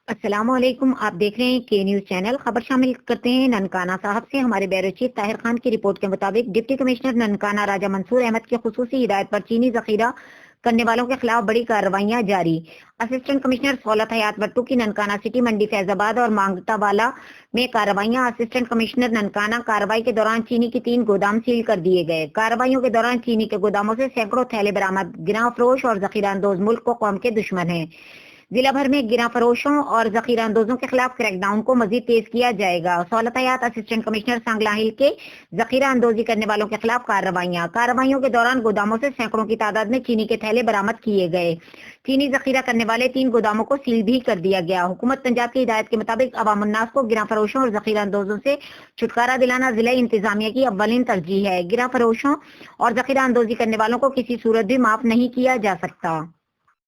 السلام علیکم، آپ دیکھ رہے ہیں کے نیوز چینل۔ خبر شامل کرتے ہیں ننکانہ صاحب سے۔ ہمارے بیورو چیف طاہر خان کی رپورٹ کے مطابق ڈپٹی کمشنر ننکانہ راجہ منصور احمد کی خصوصی ہدایت پر چینی ذخیرہ کرنے والوں کے خلاف بڑی کارروائیاں جاری۔ اسسٹنٹ کمشنر سہولت ہدایت بٹو کی ننکانہ سٹی، منڈی فیض آباد اور مانگتا والا میں کارروائیاں۔ اسسٹنٹ کمشنر ننکانہ کارروائی کے دوران چینی کی 3 گودام سیل کر دیے گئے۔ کارروائیوں کے دوران چینی کے گوداموں سے سینکڑوں تھیلے برآمد۔ گراں فروش اور ذخیرہ اندوز ملک کو قوم کے دشمن ہیں۔ ضلع بھر میں گراں فروشوں اور ذخیرہ اندوزوں کے خلاف کریک ڈاؤن کو مزید تیز کیا جائے گا۔ سہولت حیات اسسٹنٹ کمشنر سانگلا ہل کے ذخیرہ اندوزی کرنے والوں کے خلاف کارروائیوں کے دوران گوداموں سے سینکڑوں کی تعداد میں چینی کے تھیلے برآمد کیے گئے۔ چینی ذخیرہ کرنے والے 3 گوداموں کو سیل بھی کر دیا گیا۔ حکومت پنجاب کی ہدایت کے مطابق عوام الناس کو گراں فروشوں اور ذخیرہ اندوزوں سے چھٹکارا دلانا ضلع انتظامیہ کی اولین ترجیح ہے۔ گراں فروشوں اور ذخیرہ اندوزی کرنے والوں کو کسی صورت بھی معاف نہیں کیا جا سکتا۔